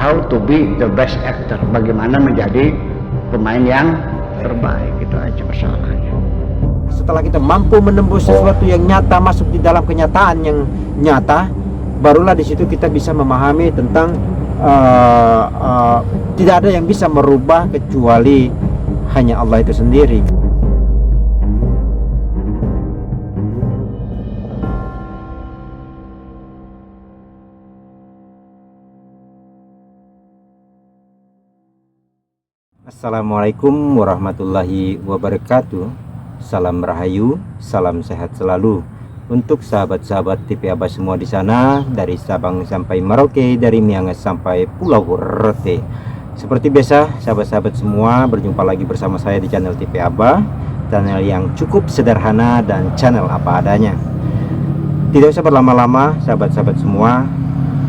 how to be the best actor, bagaimana menjadi pemain yang terbaik. Itu aja persoalannya. Setelah kita mampu menembus sesuatu yang nyata, masuk di dalam kenyataan yang nyata, barulah di situ kita bisa memahami tentang tidak ada yang bisa merubah kecuali hanya Allah itu sendiri. Assalamualaikum warahmatullahi wabarakatuh. Salam rahayu, salam sehat selalu untuk sahabat-sahabat TV Abah semua di sana, dari Sabang sampai Merauke, dari Miangas sampai Pulau Rote. Seperti biasa, sahabat-sahabat semua, berjumpa lagi bersama saya di channel TV Abah, channel yang cukup sederhana dan channel apa adanya. Tidak usah berlama-lama, sahabat-sahabat semua,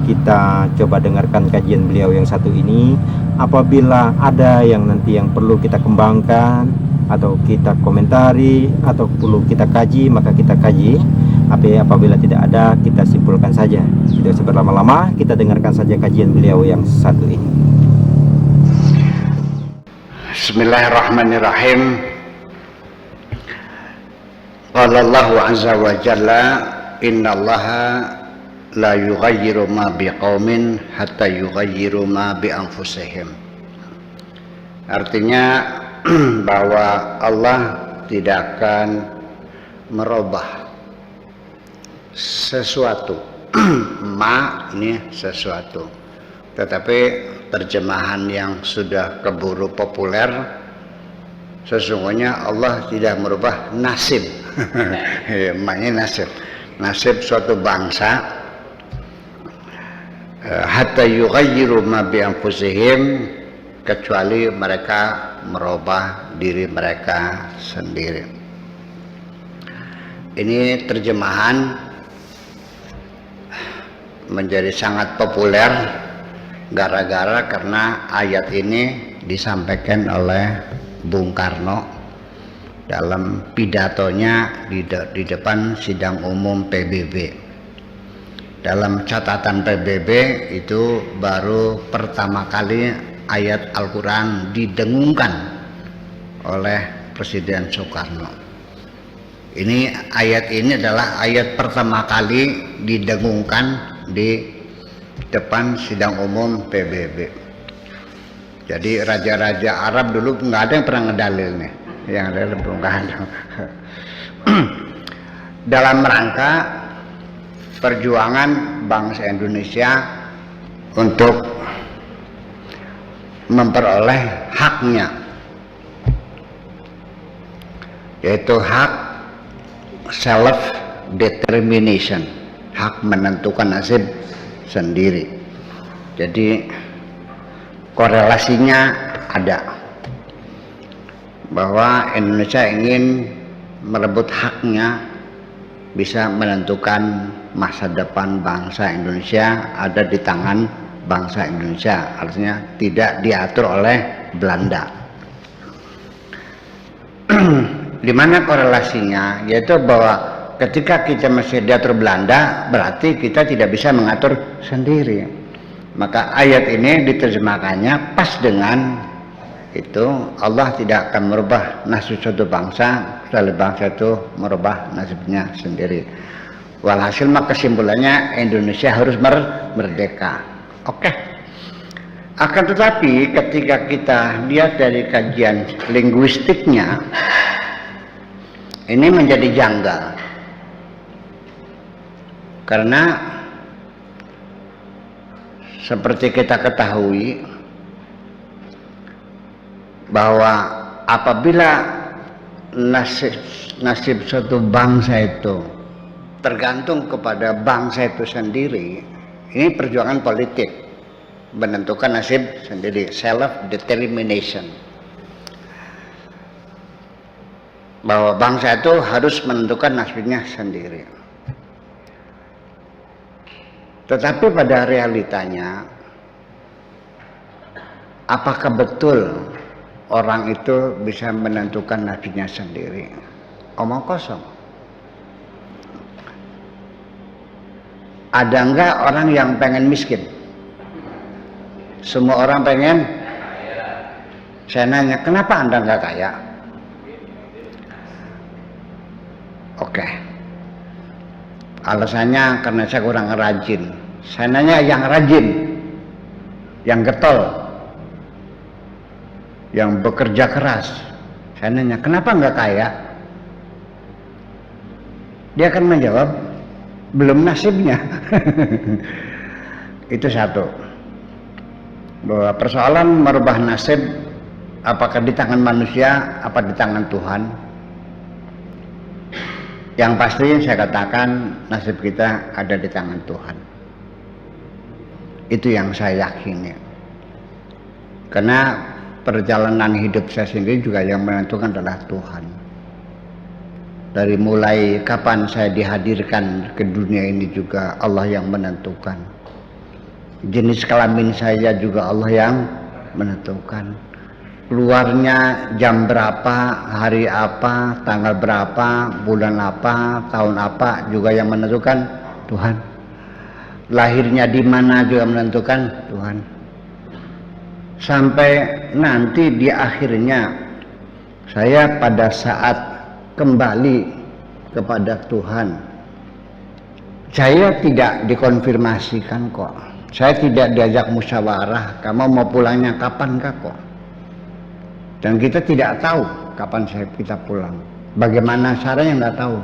kita coba dengarkan kajian beliau yang satu ini. Apabila ada yang nanti yang perlu kita kembangkan atau kita komentari atau perlu kita kaji, maka kita kaji. Apabila tidak ada, kita simpulkan saja. Tidak usah berlama-lama, kita dengarkan saja kajian beliau yang satu ini. Bismillahirrahmanirrahim. Qala Allahu azza wa jalla, innallaha la yughayyiru ma biqaumin hatta yughayyiru ma bi anfusihim. Artinya bahwa Allah tidak akan merubah sesuatu ma ini sesuatu, tetapi terjemahan yang sudah keburu populer, sesungguhnya Allah tidak merubah nasib. Maknanya nasib suatu bangsa, hatta yughayyiru ma bi anfusihim, kecuali mereka merubah diri mereka sendiri. Ini terjemahan menjadi sangat populer gara-gara karena ayat ini disampaikan oleh Bung Karno dalam pidatonya di depan sidang umum PBB. Dalam catatan PBB itu baru pertama kali ayat Al-Quran didengungkan oleh Presiden Soekarno. Ayat ini adalah ayat pertama kali didengungkan di depan sidang umum PBB. Jadi raja-raja Arab dulu nggak ada yang pernah ngedalil nih, yang ada belum ada. Dalam rangka perjuangan bangsa Indonesia untuk memperoleh haknya, yaitu hak self determination, hak menentukan nasib sendiri. Jadi korelasinya ada, bahwa Indonesia ingin merebut haknya, bisa menentukan masa depan bangsa Indonesia ada di tangan bangsa Indonesia, artinya tidak diatur oleh Belanda. Di mana korelasinya? Yaitu bahwa ketika kita masih diatur Belanda, berarti kita tidak bisa mengatur sendiri. Maka ayat ini diterjemahkannya pas dengan itu, Allah tidak akan merubah nasib suatu bangsa kecuali bangsa itu merubah nasibnya sendiri. Walhasil maka kesimpulannya Indonesia harus merdeka. Oke. Akan tetapi ketika kita lihat dari kajian linguistiknya, ini menjadi janggal. Karena seperti kita ketahui bahwa apabila nasib suatu bangsa itu tergantung kepada bangsa itu sendiri, ini perjuangan politik, menentukan nasib sendiri, self determination, bahwa bangsa itu harus menentukan nasibnya sendiri. Tetapi pada realitanya, apakah betul orang itu bisa menentukan nasibnya sendiri? Omong kosong. Ada enggak orang yang pengen miskin? Semua orang pengen. Saya nanya, kenapa Anda nggak kaya? Oke. Alasannya karena saya kurang rajin. Saya nanya yang rajin, yang getol, yang bekerja keras. Saya nanya, kenapa nggak kaya? Dia akan menjawab, belum nasibnya. Itu satu. Bahwa persoalan merubah nasib, apakah di tangan manusia, apa di tangan Tuhan? Yang pasti saya katakan nasib kita ada di tangan Tuhan. Itu yang saya yakini. Karena perjalanan hidup saya sendiri juga yang menentukan adalah Tuhan. Dari mulai kapan saya dihadirkan ke dunia ini juga Allah yang menentukan. Jenis kelamin saya juga Allah yang menentukan. Keluarnya jam berapa, hari apa, tanggal berapa, bulan apa, tahun apa juga yang menentukan Tuhan. Lahirnya di mana juga menentukan Tuhan. Sampai nanti di akhirnya saya pada saat kembali kepada Tuhan, saya tidak dikonfirmasikan kok. Saya tidak diajak musyawarah, kamu mau pulangnya kapan kok? Dan kita tidak tahu kapan kita pulang. Bagaimana caranya nggak tahu.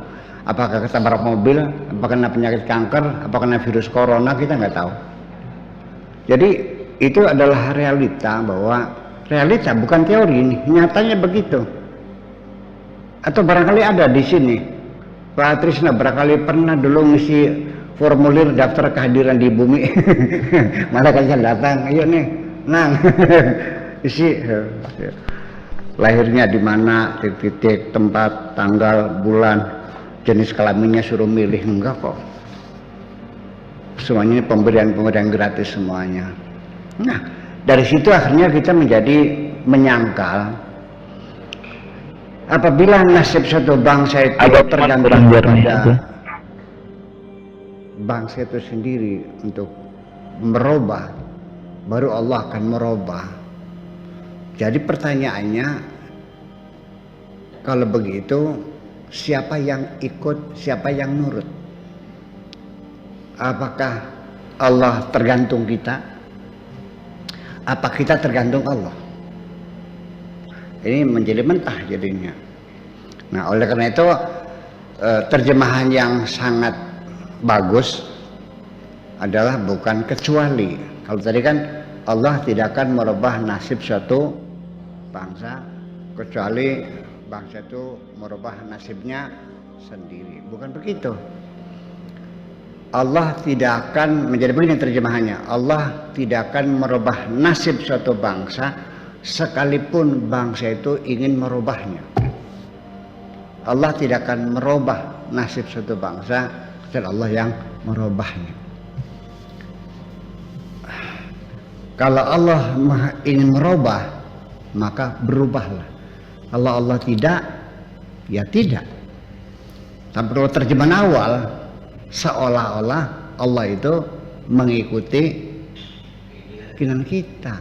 Apakah ketabrak mobil, apakah kena penyakit kanker, apakah kena virus corona, kita nggak tahu. Jadi itu adalah realita, bahwa realita bukan teori ini, nyatanya begitu. Atau barangkali ada di sini, Pak Trisna barangkali pernah dulu ngisi formulir daftar kehadiran di bumi. Malah kan saya datang, ayo nih, nang, isi lahirnya di mana, titik, tempat, tanggal, bulan, jenis kelaminnya suruh milih, enggak kok. Semuanya pemberian gratis semuanya. Nah, dari situ akhirnya kita menjadi menyangkal apabila nasib suatu bangsa itu tergantung pada bangsa itu sendiri untuk merubah, baru Allah akan merubah. Jadi pertanyaannya, kalau begitu siapa yang ikut, siapa yang nurut? Apakah Allah tergantung kita? Apa kita tergantung Allah? Ini menjadi mentah jadinya. Nah, oleh karena itu terjemahan yang sangat bagus adalah bukan kecuali. Kalau tadi kan Allah tidak akan merubah nasib suatu bangsa kecuali bangsa itu merubah nasibnya sendiri. Bukan begitu. Allah tidak akan, menjadi begini terjemahannya, Allah tidak akan merubah nasib suatu bangsa sekalipun bangsa itu ingin merubahnya. Allah tidak akan merubah nasib suatu bangsa kecuali Allah yang merubahnya. Kalau Allah ingin merubah, maka berubahlah. Kalau Allah tidak, ya tidak. Tapi terjemahan awal seolah-olah Allah itu mengikuti keinginan kita.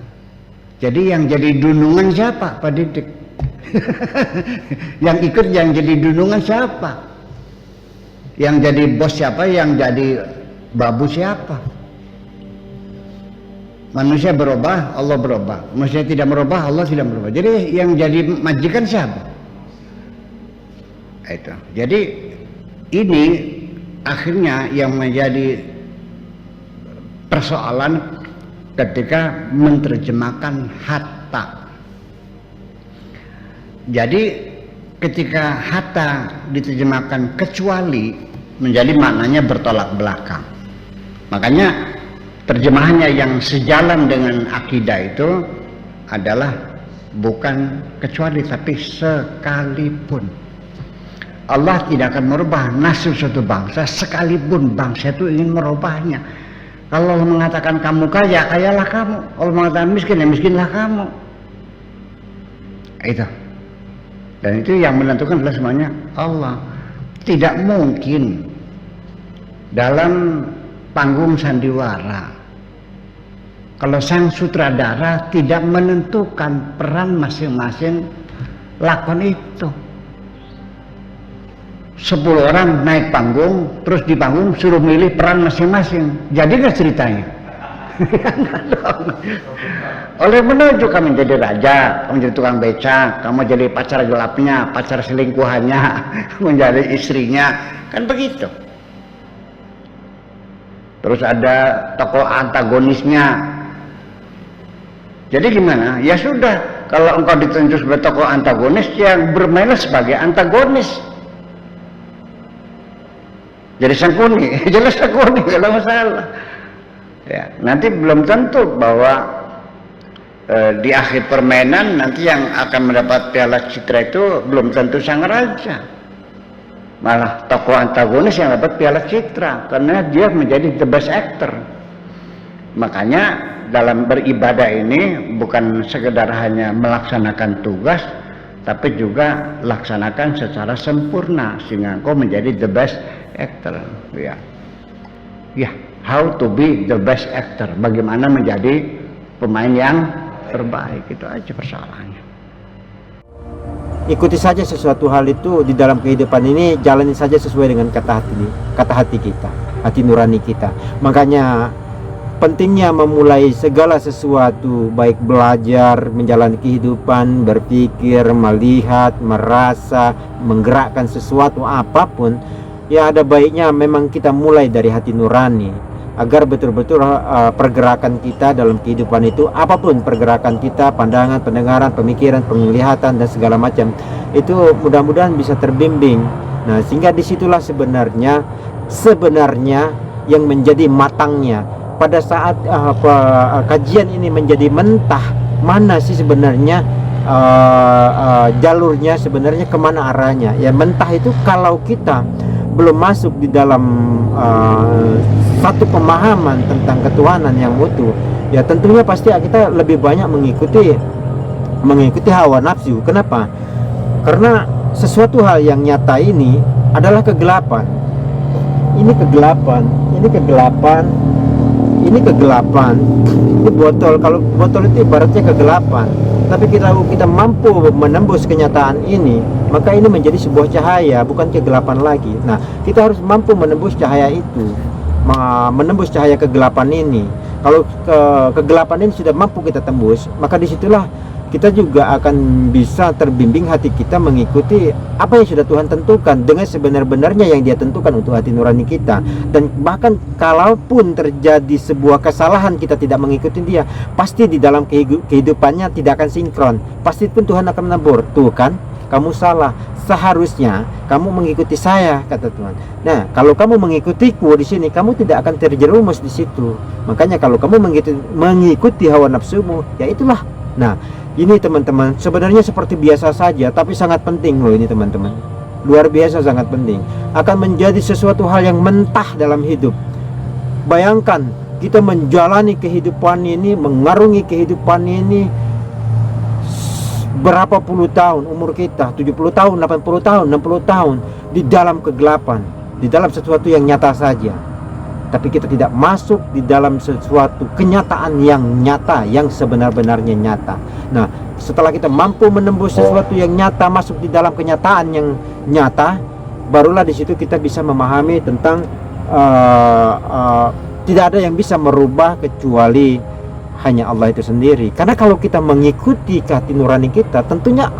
Jadi yang jadi dunungan siapa, Pak Didik? Yang ikut yang jadi dunungan siapa? Yang jadi bos siapa? Yang jadi babu siapa? Manusia berubah, Allah berubah. Manusia tidak merubah, Allah tidak merubah. Jadi yang jadi majikan siapa? Itu. Jadi ini akhirnya yang menjadi persoalan ketika menerjemahkan hatta. Jadi ketika hatta diterjemahkan kecuali, menjadi maknanya bertolak belakang. Makanya terjemahannya yang sejalan dengan akidah itu adalah bukan kecuali tapi sekalipun. Allah tidak akan merubah nasib suatu bangsa sekalipun bangsa itu ingin merubahnya. Kalau Allah mengatakan kamu kaya, kayalah kamu. Allah mengatakan miskin, ya miskinlah kamu. Itu. Dan itu yang menentukan adalah semuanya Allah. Tidak mungkin dalam panggung sandiwara kalau sang sutradara tidak menentukan peran masing-masing lakon itu. 10 orang naik panggung, terus di panggung suruh milih peran masing-masing. Jadi nggak ceritanya? Oleh menuju kamu jadi raja, kamu jadi tukang beca, kamu jadi pacar gelapnya, pacar selingkuhannya, menjadi istrinya, kan begitu. Terus ada tokoh antagonisnya. Jadi gimana? Ya sudah, kalau engkau ditunjuk sebagai tokoh antagonis, yang bermainlah sebagai antagonis. Jadi Sangkuni, jelas Sangkuni, kalau masalah. Ya, nanti belum tentu bahwa di akhir permainan nanti yang akan mendapat piala citra itu belum tentu sang raja. Malah tokoh antagonis yang dapat piala citra karena dia menjadi the best actor. Makanya dalam beribadah ini bukan sekedar hanya melaksanakan tugas, tapi juga laksanakan secara sempurna sehingga engkau menjadi the best actor. Ya, how to be the best actor, bagaimana menjadi pemain yang terbaik, itu aja persoalannya. Ikuti saja sesuatu hal itu di dalam kehidupan ini, jalani saja sesuai dengan kata hati kita, hati nurani kita. Makanya pentingnya memulai segala sesuatu, baik belajar, menjalani kehidupan, berpikir, melihat, merasa, menggerakkan sesuatu apapun, ya ada baiknya memang kita mulai dari hati nurani, agar betul-betul pergerakan kita dalam kehidupan itu, apapun pergerakan kita, pandangan, pendengaran, pemikiran, penglihatan dan segala macam itu mudah-mudahan bisa terbimbing. Nah, sehingga disitulah sebenarnya yang menjadi matangnya pada saat kajian ini menjadi mentah, mana sih sebenarnya jalurnya, sebenarnya kemana arahnya. Ya mentah itu kalau kita belum masuk di dalam satu pemahaman tentang ketuhanan yang utuh, ya tentunya pasti kita lebih banyak mengikuti hawa nafsu. Kenapa? Karena sesuatu hal yang nyata ini adalah kegelapan. Ini botol. Kalau botol itu ibaratnya kegelapan, tapi kita mampu menembus kenyataan ini, maka ini menjadi sebuah cahaya, bukan kegelapan lagi. Nah, kita harus mampu menembus cahaya itu, menembus cahaya kegelapan ini. Kalau kegelapan ini sudah mampu kita tembus, maka disitulah kita juga akan bisa terbimbing hati kita mengikuti apa yang sudah Tuhan tentukan dengan sebenar-benarnya yang Dia tentukan untuk hati nurani kita. Dan bahkan kalaupun terjadi sebuah kesalahan kita tidak mengikuti Dia, pasti di dalam kehidupannya tidak akan sinkron. Pasti pun Tuhan akan menegur, tuh kan, kamu salah, seharusnya kamu mengikuti saya, kata Tuhan. Nah, kalau kamu mengikutiku di sini, kamu tidak akan terjerumus di situ. Makanya kalau kamu mengikuti hawa nafsumu, ya itulah. Nah, ini teman-teman, sebenarnya seperti biasa saja, tapi sangat penting loh ini teman-teman. Luar biasa sangat penting. Akan menjadi sesuatu hal yang mentah dalam hidup. Bayangkan, kita menjalani kehidupan ini, mengarungi kehidupan ini berapa puluh tahun umur kita, 70 tahun, 80 tahun, 60 tahun di dalam kegelapan, di dalam sesuatu yang nyata saja. Tapi kita tidak masuk di dalam sesuatu kenyataan yang nyata, yang sebenar-benarnya nyata. Nah, setelah kita mampu menembus sesuatu yang nyata, masuk di dalam kenyataan yang nyata, barulah di situ kita bisa memahami tentang tidak ada yang bisa merubah kecuali hanya Allah itu sendiri. Karena kalau kita mengikuti hati nurani kita, tentunya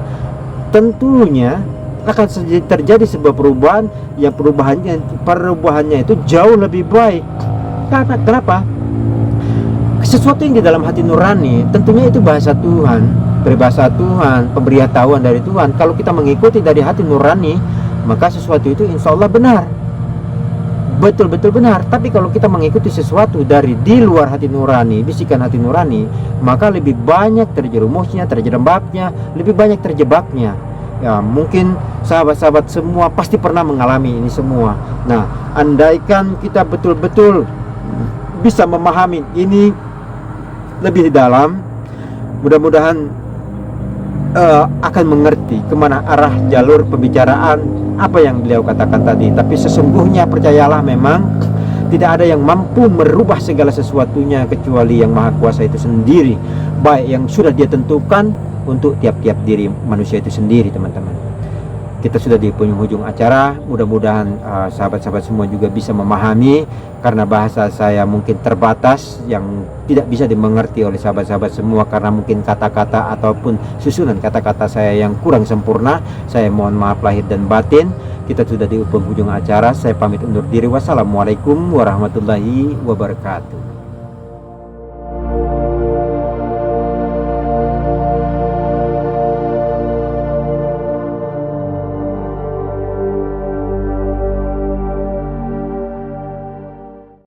akan terjadi sebuah perubahan yang perubahannya itu jauh lebih baik. Karena kenapa? Sesuatu yang di dalam hati nurani tentunya itu bahasa Tuhan, peribahasa Tuhan, pemberitahuan dari Tuhan. Kalau kita mengikuti dari hati nurani, maka sesuatu itu insya Allah benar, betul-betul benar. Tapi kalau kita mengikuti sesuatu dari di luar hati nurani, bisikan hati nurani, maka lebih banyak terjerumusnya, terjerembabnya, lebih banyak terjebaknya. Ya, mungkin sahabat-sahabat semua pasti pernah mengalami ini semua. Nah, andaikan kita betul-betul bisa memahami ini lebih dalam, mudah-mudahan akan mengerti kemana arah jalur pembicaraan apa yang beliau katakan tadi. Tapi sesungguhnya percayalah, memang Tidak ada yang mampu merubah segala sesuatunya kecuali yang Maha Kuasa itu sendiri, baik yang sudah dia tentukan untuk tiap-tiap diri manusia itu sendiri, teman-teman. Kita sudah di penghujung acara, mudah-mudahan sahabat-sahabat semua juga bisa memahami, karena bahasa saya mungkin terbatas yang tidak bisa dimengerti oleh sahabat-sahabat semua, karena mungkin kata-kata ataupun susunan kata-kata saya yang kurang sempurna. Saya mohon maaf lahir dan batin. Kita sudah di penghujung acara, saya pamit undur diri. Wassalamualaikum warahmatullahi wabarakatuh.